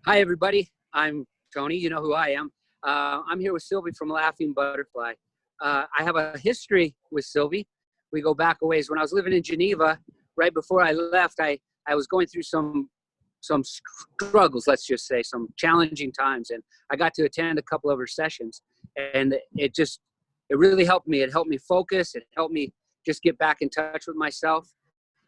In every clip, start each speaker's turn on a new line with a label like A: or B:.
A: Hi, everybody. I'm Tony. You know who I am. I'm here with Sylvie from Laughing Butterfly. I have a history with Sylvie. We go back a ways. When I was living in Geneva, right before I left, I was going through some struggles, let's just say, some challenging times. And I got to attend a couple of her sessions. And it really helped me. It helped me focus. It helped me just get back in touch with myself.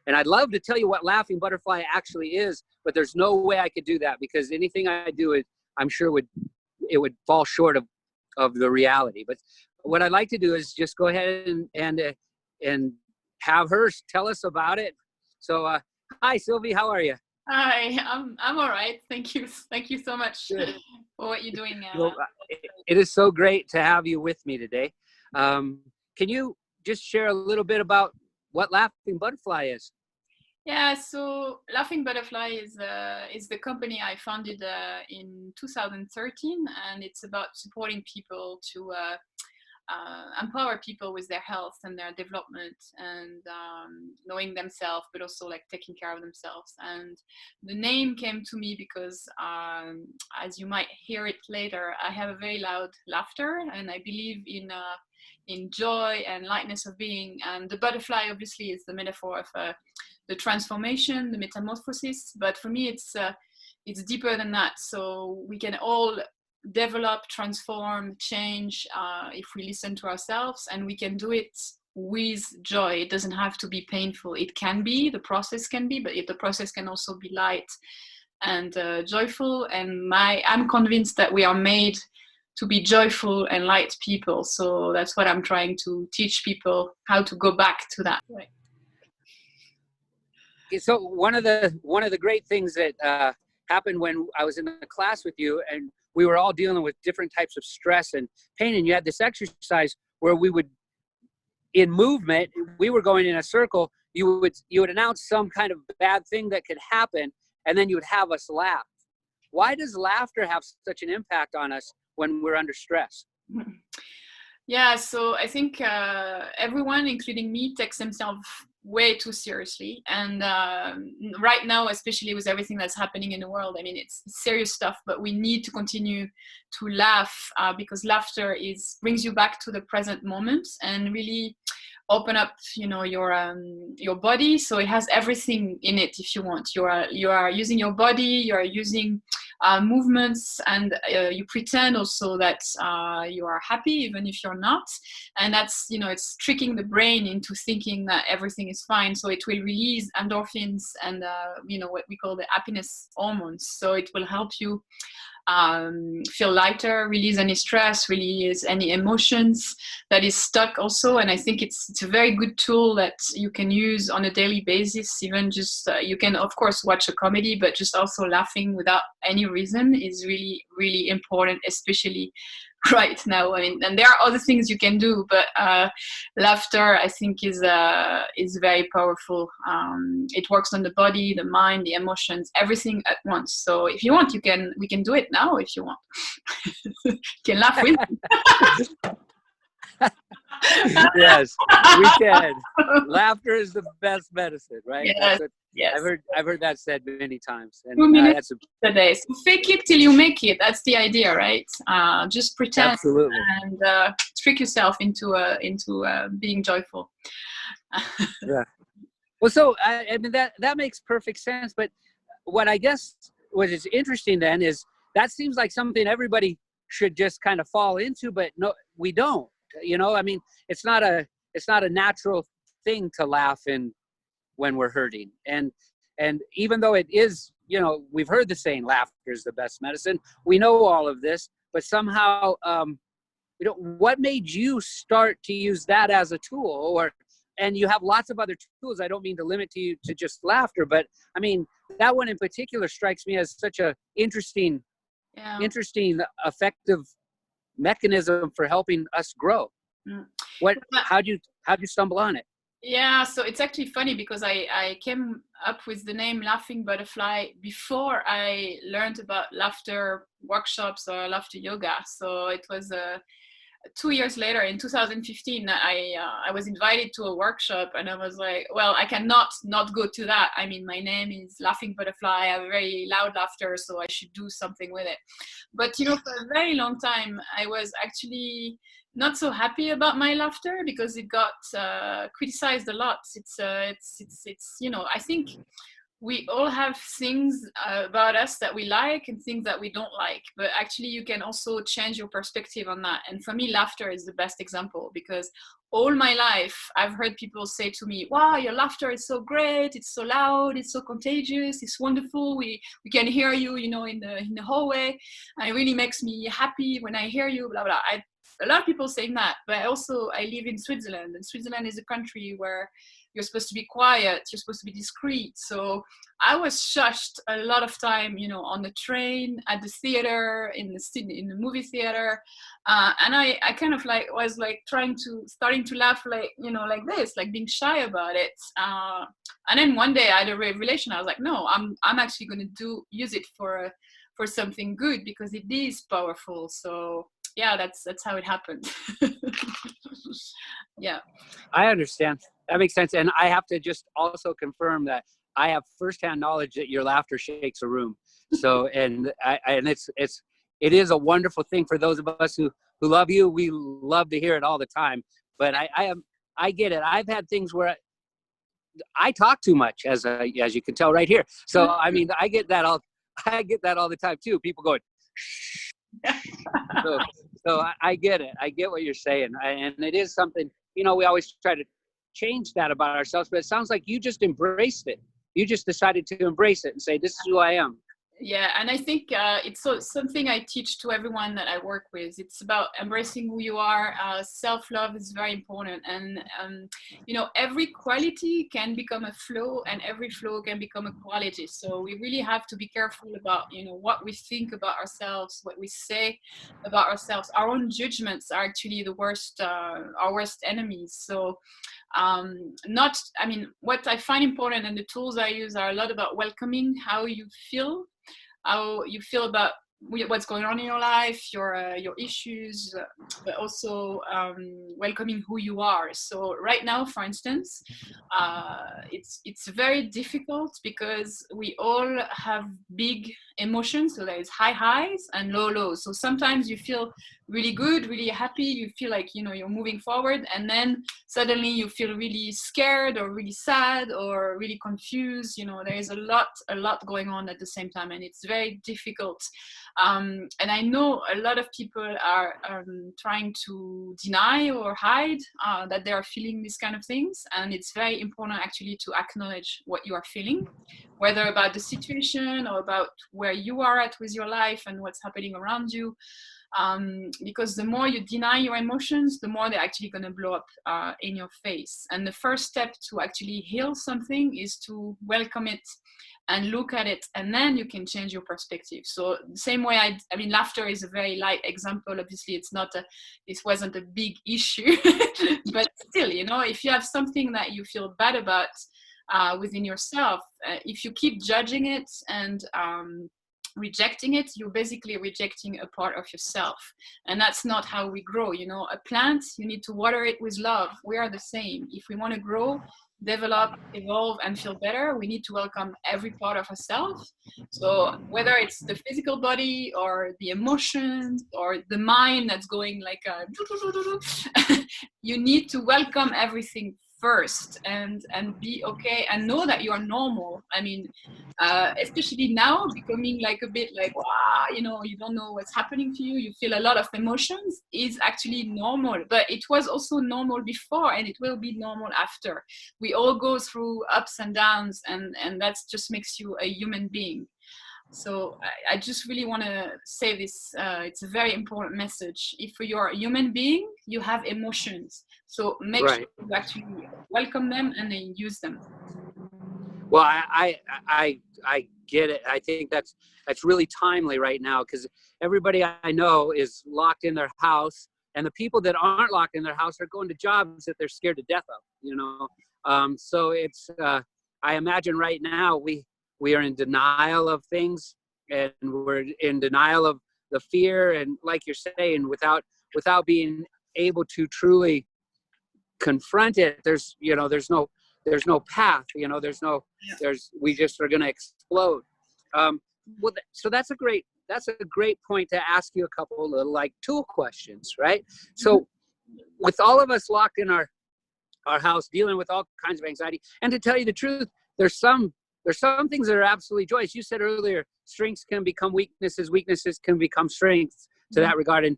A: And I'd love to tell you what Laughing Butterfly actually is, but there's no way I could do that because anything I do, I'm sure it would fall short of the reality. But what I'd like to do is just go ahead and have her tell us about it. So, hi, Sylvie, how are you?
B: Hi, I'm all right. Thank you. Thank you so much
A: Good.
B: for what you're doing.
A: Well, it is so great to have you with me today. Can you just share a little bit about what Laughing Butterfly is?
B: Yeah, so Laughing Butterfly is the company I founded in 2013, and it's about supporting people to empower people with their health and their development and knowing themselves, but also like taking care of themselves. And the name came to me because, as you might hear it later, I have a very loud laughter, and I believe in joy and lightness of being. And the butterfly, obviously, is the metaphor of the transformation, the metamorphosis. But for me, it's deeper than that. So we can all develop, transform, change if we listen to ourselves, and we can do it with joy. It doesn't have to be painful. It can be, the process can be, but the process can also be light and joyful. And I'm convinced that we are made to be joyful and light people. So that's what I'm trying to teach people, how to go back to that. Right.
A: So one of the great things that happened when I was in the class with you, and we were all dealing with different types of stress and pain, and you had this exercise where we would, in movement, we were going in a circle. You would announce some kind of bad thing that could happen, and then you would have us laugh. Why does laughter have such an impact on us when we're under stress?
B: Yeah, so I think everyone, including me, takes themselves way too seriously. And right now, especially with everything that's happening in the world, I mean, it's serious stuff, but we need to continue to laugh because laughter brings you back to the present moment and really open up, your body. So it has everything in it. If you want, you are using your body, you are using movements, and you pretend also that you are happy even if you're not. And that's, it's tricking the brain into thinking that everything is fine. So it will release endorphins and what we call the happiness hormones. So it will help you feel lighter, release any stress, release any emotions that is stuck also. And I think it's a very good tool that you can use on a daily basis. Even just you can of course watch a comedy, but just also laughing without any reason is really, really important, especially right now. I mean, and there are other things you can do, but laughter, I think, is very powerful. It works on the body, the mind, the emotions, everything at once. So if you want, we can do it now if you want. You can laugh with me.
A: Yes, we can. Laughter is the best medicine, right?
B: Yes. Yes.
A: I've heard that said many times. And
B: 2 minutes a day. So fake it till you make it. That's the idea, right? Just pretend.
A: Absolutely.
B: And trick yourself into being joyful.
A: Yeah. Well, so I mean that makes perfect sense. But what I guess what is interesting then is that seems like something everybody should just kind of fall into, but no, we don't. I mean, it's not a natural thing to laugh when we're hurting. And even though it is, we've heard the saying, laughter is the best medicine. We know all of this, but somehow, what made you start to use that as a tool? And you have lots of other tools. I don't mean to limit you to just laughter, but I mean, that one in particular strikes me as such a interesting, effective mechanism for helping us grow. How'd you stumble on it?
B: Yeah, so it's actually funny because I came up with the name Laughing Butterfly before I learned about laughter workshops or laughter yoga. So it was 2 years later, in 2015, I was invited to a workshop, and I was like, well, I cannot not go to that. I mean, my name is Laughing Butterfly. I have a very loud laughter, so I should do something with it. But you know, for a very long time, I was actually not so happy about my laughter because it got criticized a lot. It's you know, I think we all have things about us that we like and things that we don't like, but actually you can also change your perspective on that. And for me, laughter is the best example, because all my life I've heard people say to me, wow, your laughter is so great, it's so loud, it's so contagious, it's wonderful, we can hear you, you know, in the hallway, and it really makes me happy when I hear you, blah blah. A lot of people saying that, but I live in Switzerland, and Switzerland is a country where you're supposed to be quiet, you're supposed to be discreet. So I was shushed a lot of time, you know, on the train, at the theater, in the movie theater, and I kind of like was like starting to laugh, like, you know, like this, like being shy about it. And then one day I had a revelation. I was like, no, I'm actually going to use it for something good, because it is powerful. So yeah, that's how it happened. Yeah,
A: I understand. That makes sense. And I have to just also confirm that I have firsthand knowledge that your laughter shakes a room. So, and it is a wonderful thing for those of us who love you. We love to hear it all the time. But I get it. I've had things where I talk too much, as you can tell right here. So, I mean, I get that all the time too. People going, shh. So I get it. I get what you're saying. And it is something, you know, we always try to change that about ourselves, but it sounds like you just embraced it. You just decided to embrace it and say, this is who I am.
B: Yeah, and I think it's something I teach to everyone that I work with. It's about embracing who you are. Self-love is very important, and you know, every quality can become a flow, and every flow can become a quality. So we really have to be careful about, you know, what we think about ourselves, what we say about ourselves. Our own judgments are actually the worst, our worst enemies. So what I find important, and the tools I use are a lot about welcoming how you feel about what's going on in your life, your issues, but also welcoming who you are. So right now, for instance, it's very difficult because we all have big emotions. So there's high highs and low lows. So sometimes you feel really good, really happy. You feel like, you know, you're moving forward, and then suddenly you feel really scared or really sad or really confused. You know, there is a lot going on at the same time, and it's very difficult. And I know a lot of people are trying to deny or hide that they are feeling these kind of things, and it's very important actually to acknowledge what you are feeling, whether about the situation or about where you are at with your life and what's happening around you. Because the more you deny your emotions, the more they're actually going to blow up in your face. And the first step to actually heal something is to welcome it and look at it, and then you can change your perspective. So the same way, I mean, laughter is a very light example. Obviously, this wasn't a big issue, but still, you know, if you have something that you feel bad about within yourself, if you keep judging it and rejecting it, you're basically rejecting a part of yourself, and that's not how we grow. You know, a plant, you need to water it with love. We are the same. If we want to grow, develop, evolve, and feel better, we need to welcome every part of ourselves. So whether it's the physical body or the emotions or the mind that's going like you need to welcome everything first and be okay and know that you are normal. I mean, especially now, becoming like a bit like, wow, you know, you don't know what's happening to you, you feel a lot of emotions, is actually normal. But it was also normal before, and it will be normal after. We all go through ups and downs, and that just makes you a human being. So I just really want to say this. It's a very important message. If you're a human being, you have emotions. So make sure you actually welcome them and then use them.
A: Well, I get it. I think that's really timely right now, because everybody I know is locked in their house, and the people that aren't locked in their house are going to jobs that they're scared to death of. You know, so it's I imagine right now we are in denial of things, and we're in denial of the fear, and like you're saying, without without being able to truly confront it, there's no path, we just are going to explode. So that's a great point to ask you a couple of little like tool questions, right? So with all of us locked in our house, dealing with all kinds of anxiety, and to tell you the truth, there's some things that are absolutely joyous. You said earlier, strengths can become weaknesses can become strengths to that regard. And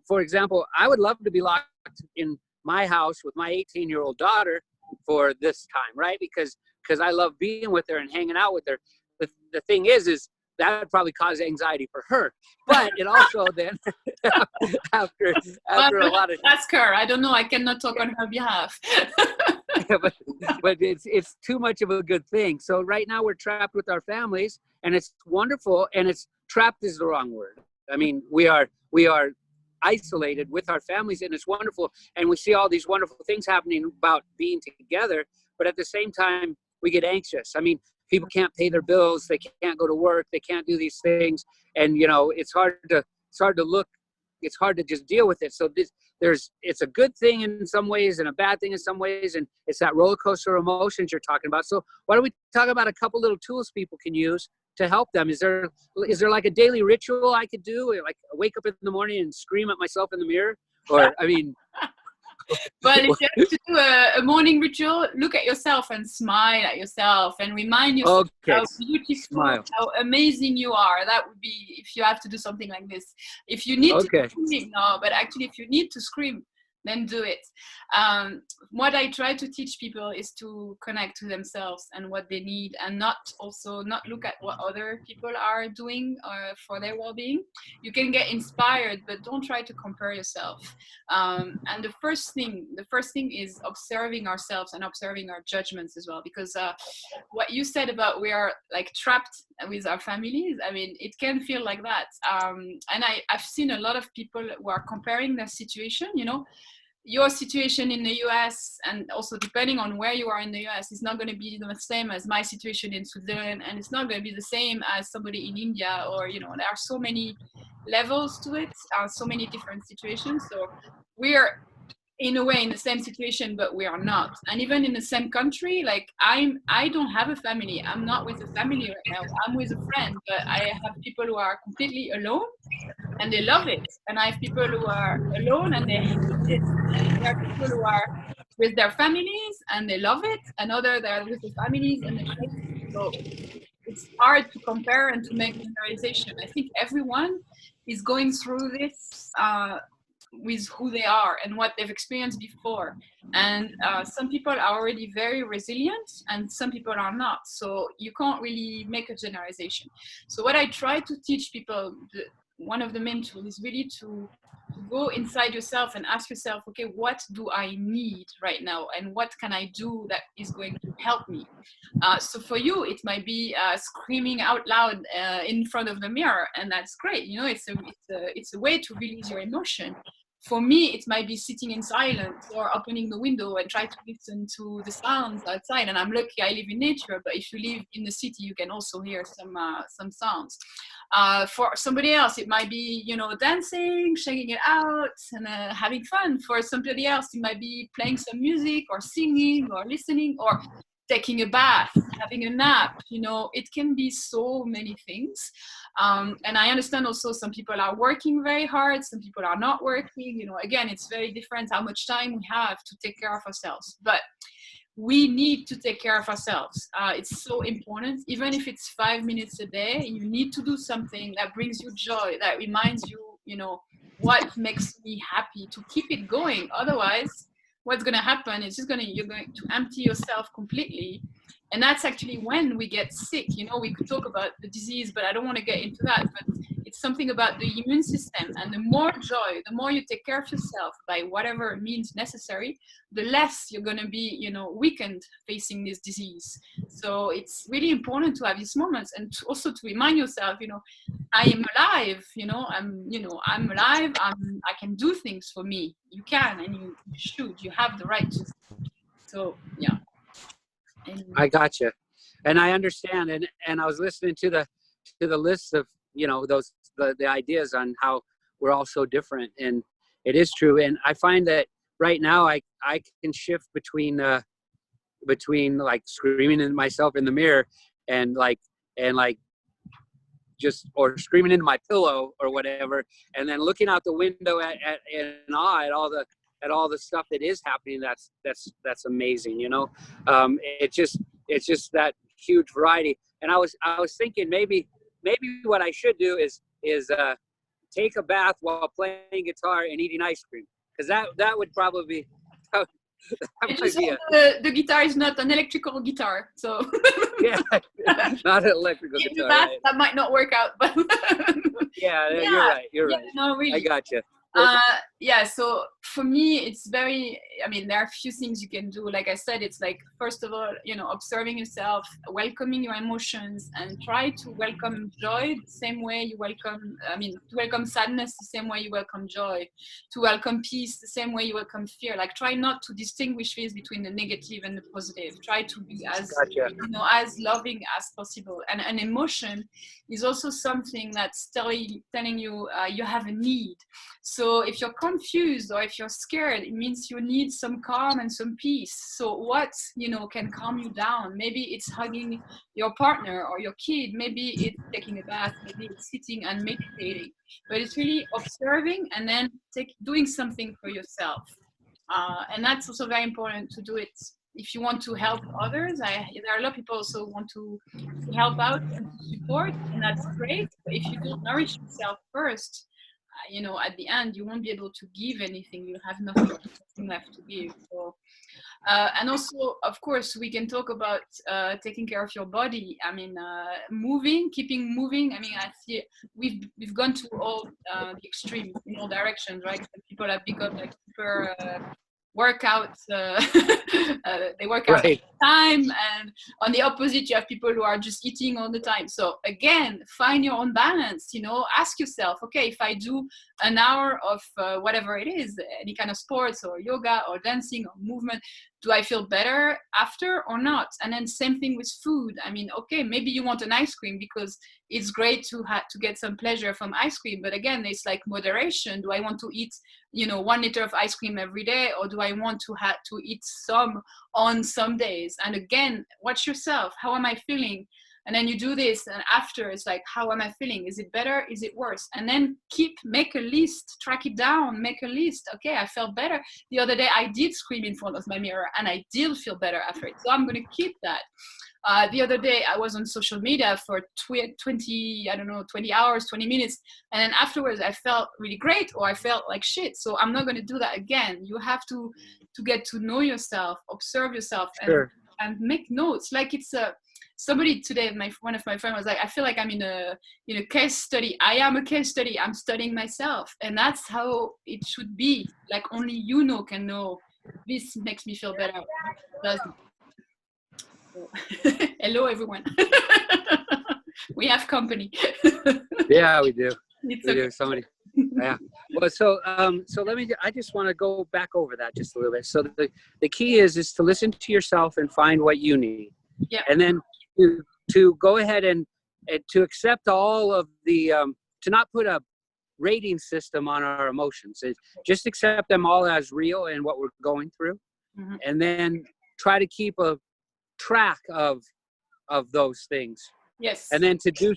A: for example, I would love to be locked in my house with my 18-year-old daughter for this time, right? Because I love being with her and hanging out with her. The thing is that would probably cause anxiety for her, but it also then after a lot of,
B: ask her. I don't know. I cannot talk on her behalf.
A: but it's too much of a good thing. So right now we're trapped with our families, and it's wonderful. And it's trapped is the wrong word. I mean, we are isolated with our families, and it's wonderful. And we see all these wonderful things happening about being together, but at the same time, we get anxious. I mean, people can't pay their bills, they can't go to work, they can't do these things, and it's hard to just deal with it. So it's a good thing in some ways and a bad thing in some ways, and it's that roller coaster of emotions you're talking about. So why don't we talk about a couple little tools people can use to help them? Is there like a daily ritual I could do, like wake up in the morning and scream at myself in the mirror? Or I mean,
B: well, if you have to do a morning ritual, look at yourself and smile at yourself and remind yourself how beautiful, how amazing you are. That would be if you have to do something like this. If you need to scream, no, but actually if you need to scream, then do it. What I try to teach people is to connect to themselves and what they need, and not look at what other people are doing for their well-being. You can get inspired, but don't try to compare yourself. And the first thing is observing ourselves and observing our judgments as well, because what you said about we are like trapped with our families, I mean, it can feel like that. And I've seen a lot of people who are comparing their situation, your situation in the US, and also depending on where you are in the US, is not going to be the same as my situation in Switzerland, and it's not going to be the same as somebody in India, or there are so many levels to it, so many different situations. So we are in a way in the same situation, but we are not. And even in the same country, like I don't have a family. I'm not with a family right now. I'm with a friend, but I have people who are completely alone and they love it. And I have people who are alone and they hate it. And there are people who are with their families and they love it, and others they are with their families and they hate it. So it's hard to compare and to make generalization. I think everyone is going through this with who they are and what they've experienced before. And some people are already very resilient and some people are not. So you can't really make a generalization. So what I try to teach people, one of the main tools is really to go inside yourself and ask yourself, okay, what do I need right now? And what can I do that is going to help me? So for you, it might be screaming out loud in front of the mirror, and that's great. It's a way to release your emotion. For me, it might be sitting in silence or opening the window and try to listen to the sounds outside. And I'm lucky I live in nature, but if you live in the city, you can also hear some sounds. For somebody else, it might be, dancing, shaking it out and having fun. For somebody else, it might be playing some music or singing or listening or taking a bath, having a nap. It can be so many things. And I understand also some people are working very hard, some people are not working. Again, it's very different how much time we have to take care of ourselves. But we need to take care of ourselves. It's so important. Even if it's 5 minutes a day, you need to do something that brings you joy, that reminds you, what makes me happy, to keep it going. Otherwise, what's going to happen is you're going to empty yourself completely. And that's actually when we get sick. We could talk about the disease, but I don't want to get into that. But it's something about the immune system. And the more joy, the more you take care of yourself by whatever means necessary, the less you're going to be, weakened facing this disease. So it's really important to have these moments and also to remind yourself, I am alive, I'm alive. I can do things for me. You can, and you should. You have the right to. So, yeah.
A: I gotcha, and I understand, and I was listening to the list of the ideas on how we're all so different, and It is true. And I find that right now I can shift between like screaming at myself in the mirror and like just, or screaming into my pillow or whatever, and then looking out the window in awe at all the stuff that is happening. That's amazing. It's just that huge variety. And I was thinking maybe what I should do is take a bath while playing guitar and eating ice cream, because that would probably be
B: the guitar is not an electrical guitar, so
A: yeah, not an electrical guitar. Right?
B: That might not work out, but
A: yeah, you're right.
B: No, really.
A: I gotcha.
B: So for me, it's very, there are a few things you can do. Like I said, it's like, first of all, observing yourself, welcoming your emotions, and try to welcome joy the same way you to welcome sadness the same way you welcome joy, to welcome peace the same way you welcome fear. Like, try not to distinguish this between the negative and the positive. Try to be as loving as possible. And an emotion is also something that's telling you you have a need. So if you're confused or if you're scared, it means you need some calm and some peace. So what, can calm you down? Maybe it's hugging your partner or your kid. Maybe it's taking a bath. Maybe it's sitting and meditating. But it's really observing and then doing something for yourself. And that's also very important to do it if you want to help others. There are a lot of people also want to help out and to support, and that's great. But if you don't nourish yourself first, at the end, you won't be able to give anything. You have nothing left to give. So, and also, of course, we can talk about taking care of your body. Keeping moving. I see we've gone to all the extremes in all directions, right? Some people have become like super workouts. They work out all the time, and on the opposite, you have people who are just eating all the time. So again, find your own balance. Ask yourself, okay, if I do an hour of whatever it is, any kind of sports or yoga or dancing or movement, do I feel better after or not? And then same thing with food. Okay, maybe you want an ice cream because it's great to get some pleasure from ice cream, but again, it's like moderation. Do I want to eat 1 liter of ice cream every day, or do I want to eat some on some days? And again, watch yourself. How am I feeling? And then you do this, and after it's like, how am I feeling? Is it better? Is it worse? And then make a list, track it down, make a list. Okay, I felt better. The other day I did scream in front of my mirror and I did feel better after it. So I'm going to keep that. The other day I was on social media for 20 hours, 20 minutes. And then afterwards I felt really great, or I felt like shit. So I'm not going to do that again. You have to get to know yourself, observe yourself, and make notes. Like it's somebody today, one of my friends was like, I feel like I'm in a case study. I am a case study. I'm studying myself. And that's how it should be. Like only can know this makes me feel better. It doesn't. Hello, everyone. We have company.
A: Yeah, we do.
B: We do.
A: Somebody. Yeah. Well, so I just want to go back over that just a little bit. So the key is to listen to yourself and find what you need.
B: Yeah.
A: And then to go ahead and to accept all of the to not put a rating system on our emotions. Just accept them all as real and what we're going through. Mm-hmm. And then try to keep a track of those things.
B: Yes.
A: And then to do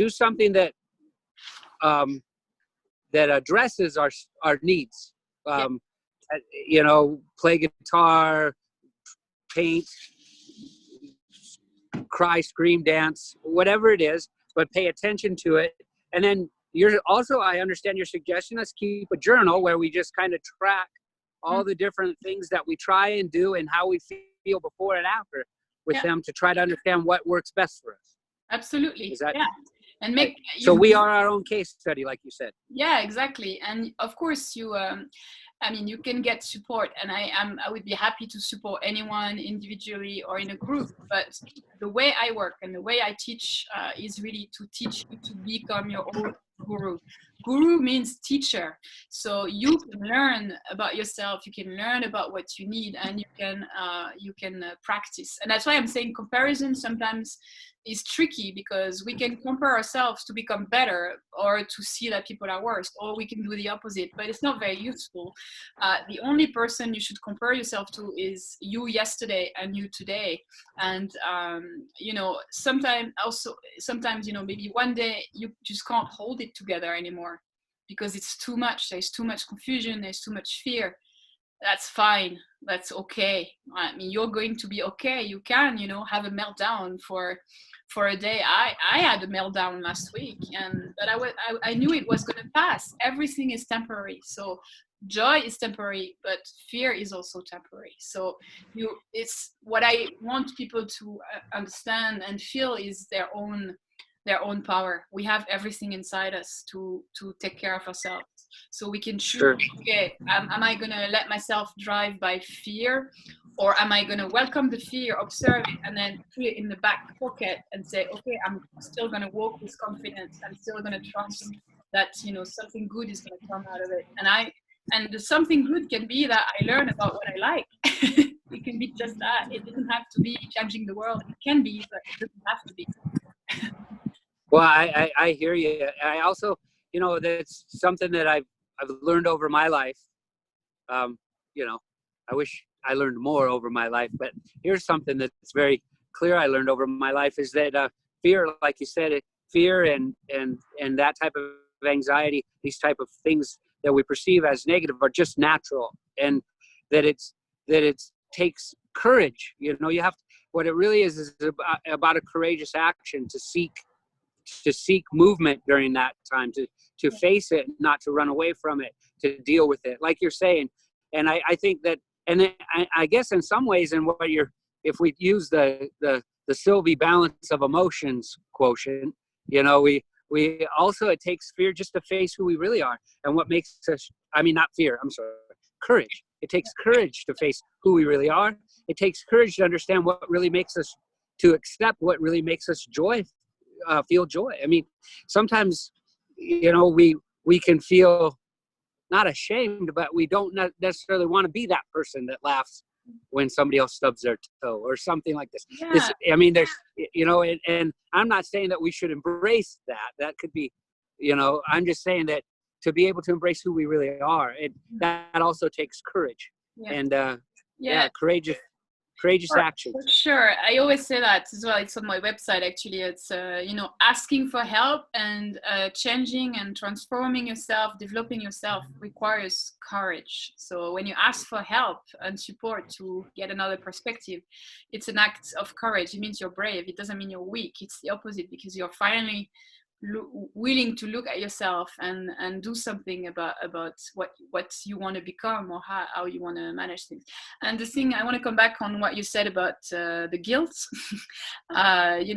A: something that addresses our needs. Play guitar, paint, cry, scream, dance, whatever it is, but pay attention to it. And then I understand your suggestion. Let's keep a journal where we just kind of track all the different things that we try and do and how we feel before and after with them, to try to understand what works best for us.
B: Absolutely. And
A: we are our own case study, like you said.
B: Yeah, exactly. And of course you can get support, and I would be happy to support anyone individually or in a group. But the way I work and the way I teach is really to teach you to become your own guru. guru means teacher. So you can learn about yourself, you can learn about what you need, and you can practice. And that's why I'm saying comparison sometimes is tricky, because we can compare ourselves to become better, or to see that people are worse, or we can do the opposite, but it's not very useful. The only person you should compare yourself to is you yesterday and you today. And sometimes maybe one day you just can't hold it together anymore, because it's too much, there's too much confusion, there's too much fear. That's fine, that's okay. I mean, you're going to be okay. You can have a meltdown for a day. I had a meltdown last week, but I knew it was going to pass. Everything is temporary. So joy is temporary, but fear is also temporary. So it's what I want people to understand and feel is their own power. We have everything inside us to take care of ourselves. So we can choose,
A: Sure.
B: okay, am I going to let myself drive by fear, or am I going to welcome the fear, observe it, and then put it in the back pocket and say, okay, I'm still going to walk with confidence. I'm still going to trust that, something good is going to come out of it. And the something good can be that I learn about what I like. It can be just that. It doesn't have to be changing the world. It can be, but it doesn't have to be.
A: Well, I hear you. I also, that's something that I've learned over my life. I wish I learned more over my life, but here's something that's very clear I learned over my life is that fear, like you said, fear and that type of anxiety, these type of things that we perceive as negative are just natural, and that it takes courage. You have to, what it really is about a courageous action to seek movement during that time, to face it, not to run away from it, to deal with it, like you're saying. And I think that, and then I guess in some ways, in what if we use the Sylvie balance of emotions quotient, we also, it takes fear just to face who we really are and what makes us, not fear, I'm sorry, courage. It takes courage to face who we really are. It takes courage to understand what really makes us, to accept what really makes us feel joy. Sometimes, we can feel not ashamed, but we don't necessarily want to be that person that laughs when somebody else stubs their toe or something like this.
B: Yeah.
A: There's, and I'm not saying that we should embrace that. That could be, I'm just saying that to be able to embrace who we really are, that also takes courage.
B: Yeah.
A: And courageous action.
B: For sure. I always say that as well. It's on my website, actually. It's, asking for help and changing and transforming yourself, developing yourself requires courage. So when you ask for help and support to get another perspective, it's an act of courage. It means you're brave. It doesn't mean you're weak. It's the opposite, because you're finally willing to look at yourself and do something about what you want to become, or how you want to manage things. And the thing, I want to come back on what you said about the guilt. Of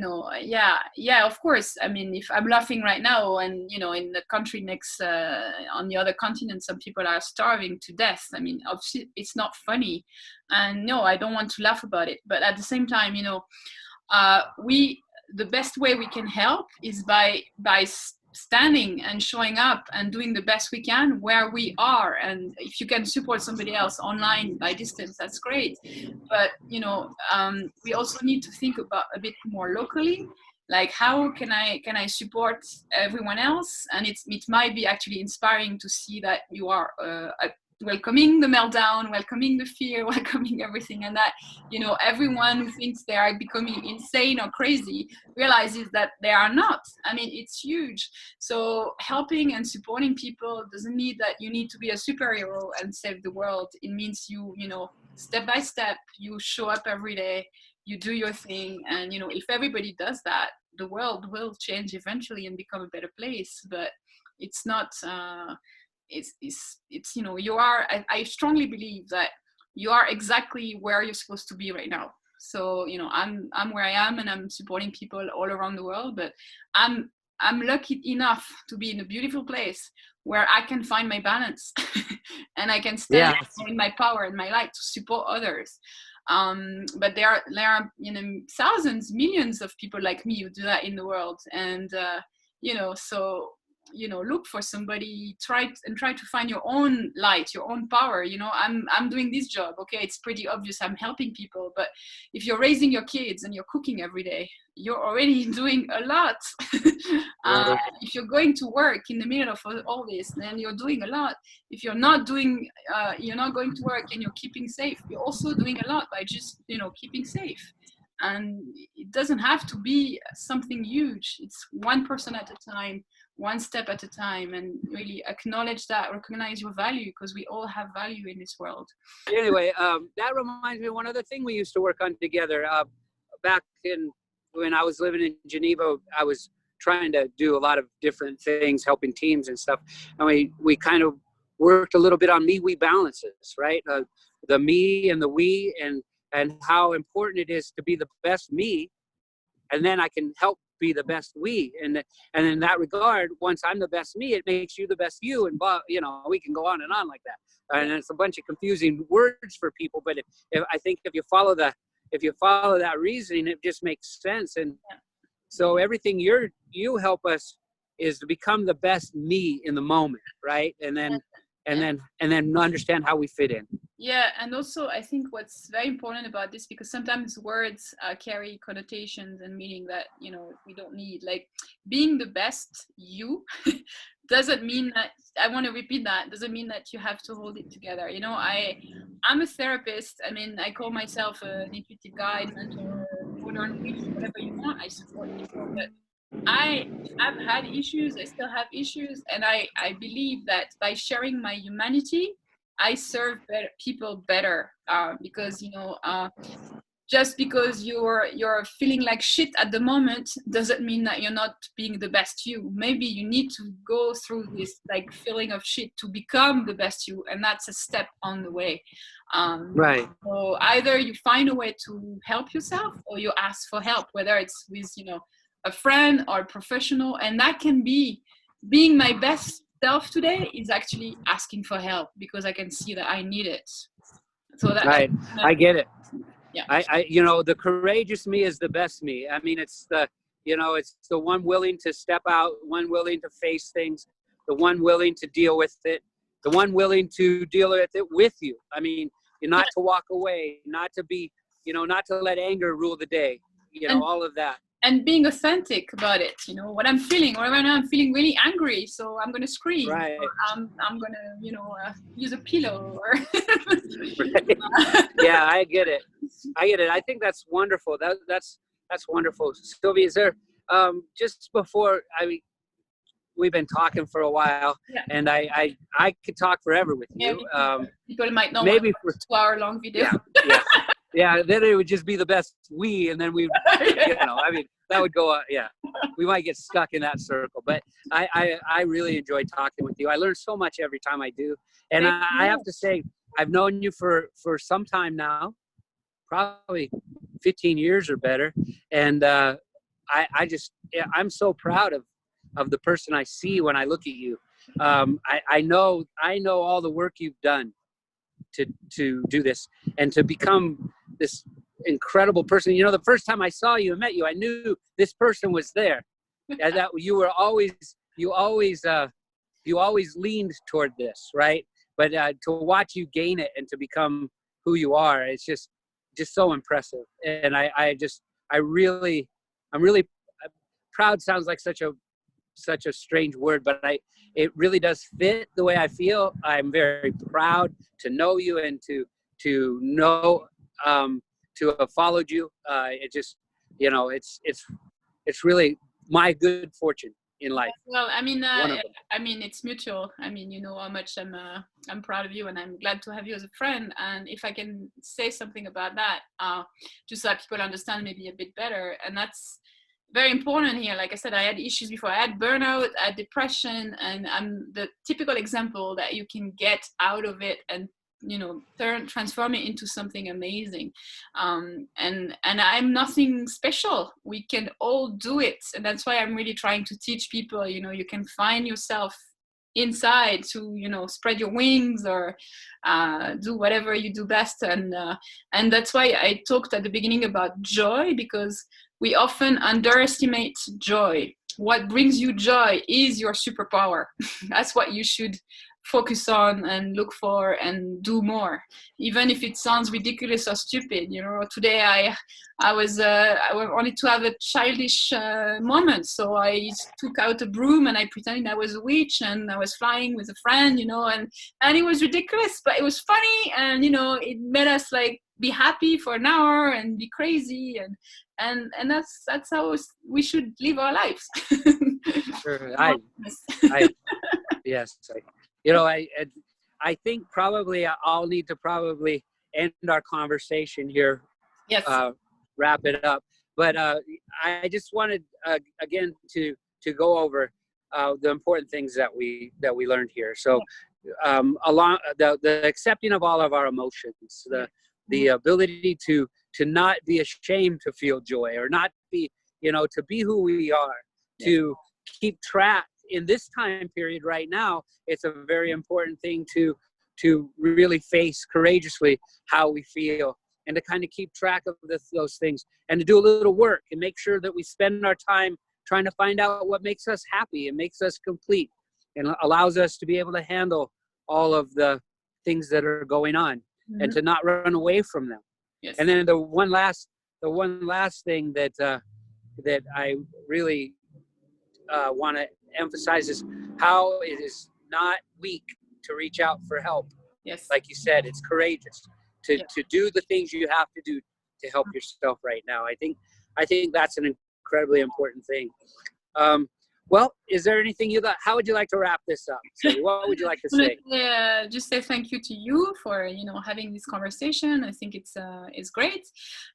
B: course. If I'm laughing right now, and in the country next, on the other continent, some people are starving to death. Obviously it's not funny, and no, I don't want to laugh about it. But at the same time, the best way we can help is by standing and showing up and doing the best we can where we are. And if you can support somebody else online by distance, that's great. But we also need to think about a bit more locally, like how can I support everyone else. And it might be actually inspiring to see that you are welcoming the meltdown, welcoming the fear, welcoming everything, and that everyone who thinks they are becoming insane or crazy realizes that they are not. It's huge. So helping and supporting people doesn't mean that you need to be a superhero and save the world. It means you step by step, you show up every day, you do your thing, and if everybody does that, the world will change eventually and become a better place. But it's not you are, I strongly believe that you are exactly where you're supposed to be right now. So I'm where I am, and I'm supporting people all around the world, but I'm lucky enough to be in a beautiful place where I can find my balance and I can stand in my power and my light to support others. But there are thousands, millions of people like me who do that in the world, and so look for somebody, try to find your own light, your own power. I'm doing this job, okay, it's pretty obvious I'm helping people, but if you're raising your kids and you're cooking every day, you're already doing a lot.
A: Right.
B: If you're going to work in the middle of all this, then you're doing a lot. If you're not going to work and you're keeping safe, you're also doing a lot by just keeping safe. And it doesn't have to be something huge. It's one person at a time, one step at a time, and really acknowledge that, recognize your value, because we all have value in this world.
A: Anyway, that reminds me of one other thing we used to work on together. Back when I was living in Geneva, I was trying to do a lot of different things, helping teams and stuff. And we kind of worked a little bit on me-we balances, right? The me and the we, and how important it is to be the best me, and then I can help be the best we. And in that regard, once I'm the best me, it makes you the best you, and we can go on and on like that. And it's a bunch of confusing words for people, but if I think if you follow that reasoning, it just makes sense. And so everything you help us is to become the best me in the moment, right? And then understand how we fit in.
B: Yeah, and also I think what's very important about this, because sometimes words carry connotations and meaning that we don't need. Like, being the best you doesn't mean that, I want to repeat that, doesn't mean that you have to hold it together. I'm a therapist. I mean, I call myself an intuitive guide, mentor, modern witch, whatever you want. I support people, but I've had issues, I still have issues, and I believe that by sharing my humanity, I serve people better, because just because you're feeling like shit at the moment doesn't mean that you're not being the best you. Maybe you need to go through this like feeling of shit to become the best you, and that's a step on the way.
A: Right.
B: So either you find a way to help yourself, or you ask for help, whether it's with a friend or a professional. And that can be, being my best self today is actually asking for help, because I can see that I need it. So that
A: right. I get it.
B: Yeah.
A: I the courageous me is the best me. I mean, it's the one willing to step out, one willing to face things, the one willing to deal with it, the one willing to deal with it with you. I mean, not to walk away, not to be, not to let anger rule the day, all of that.
B: And being authentic about it, what I'm feeling. Right now I'm feeling really angry, so I'm gonna scream.
A: Right.
B: Or I'm gonna use a pillow. Or
A: Yeah, I get it. I think that's wonderful. That's wonderful. Sylvie, is there just before we've been talking for a while, and I could talk forever with you.
B: People might not
A: maybe
B: want a 2-hour-long video.
A: Yeah, then it would just be the best we, and then we, I mean, that would go, we might get stuck in that circle. But I really enjoy talking with you. I learn so much every time I do. And I have to say, I've known you for some time now, probably 15 years or better. And I'm so proud of the person I see when I look at you. I know all the work you've done to do this and to become this incredible person. The first time I saw you and met you, I knew this person was there. And that you always leaned toward this, right? But to watch you gain it and to become who you are, it's just so impressive. And I'm really proud. Sounds like such a strange word, but it really does fit the way I feel. I'm very proud to know you and to know to have followed you. It just it's really my good fortune in life.
B: Well, I mean, it's mutual. I mean, you know how much I'm proud of you, and I'm glad to have you as a friend. And if I can say something about that, just so that people understand maybe a bit better, and that's very important here. Like I said, I had issues before. I had burnout, I had depression, and I'm the typical example that you can get out of it and transform it into something amazing. And I'm nothing special. We can all do it, and that's why I'm really trying to teach people. You can find yourself inside to spread your wings or do whatever you do best. And that's why I talked at the beginning about joy, because we often underestimate joy. what brings you joy is your superpower. That's what you should focus on and look for and do more, even if it sounds ridiculous or stupid. You know, today I wanted to have a childish moment, so I took out a broom and I pretended I was a witch and I was flying with a friend, you know, and it was ridiculous, but it was funny, and you know, it made us like be happy for an hour and be crazy, and that's how we should live our lives.
A: Sure. Yes. You know, I think probably I'll need to probably end our conversation here.
B: Yes.
A: Wrap it up. But I just wanted again to go over the important things that we learned here. So along the accepting of all of our emotions, the ability to not be ashamed to feel joy, or not be, you know, to be who we are, to keep track in this time period right now. It's a very important thing to really face courageously how we feel, and to kind of keep track of those things, and to do a little work and make sure that we spend our time trying to find out what makes us happy and makes us complete and allows us to be able to handle all of the things that are going on, and to not run away from them.
B: Yes.
A: And then the one last thing that I really want to emphasize is how it is not weak to reach out for help.
B: Yes.
A: Like you said, it's courageous to do the things you have to do to help yourself right now. I think that's an incredibly important thing. Well, is there anything how would you like to wrap this up? Sylvie? What would you like to say?
B: Just say thank you to you for, you know, having this conversation. I think it's great.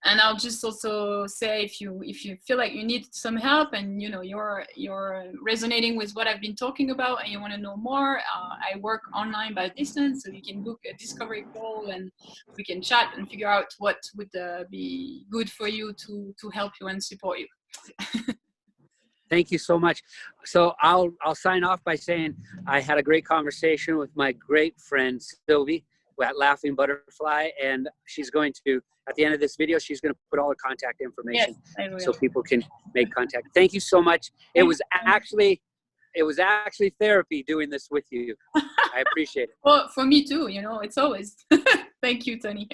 B: And I'll just also say, if you feel like you need some help, and you know you're resonating with what I've been talking about, and you want to know more, I work online by distance, so you can book a discovery call and we can chat and figure out what would be good for you to help you and support you.
A: Thank you so much. So I'll sign off by saying I had a great conversation with my great friend Sylvie at Laughing Butterfly, and she's going to, at the end of this video, she's going to put all the contact information so people can make contact. Thank you so much. It was actually therapy doing this with you. I appreciate it.
B: Well, for me too, you know, it's always. Thank you, Tony.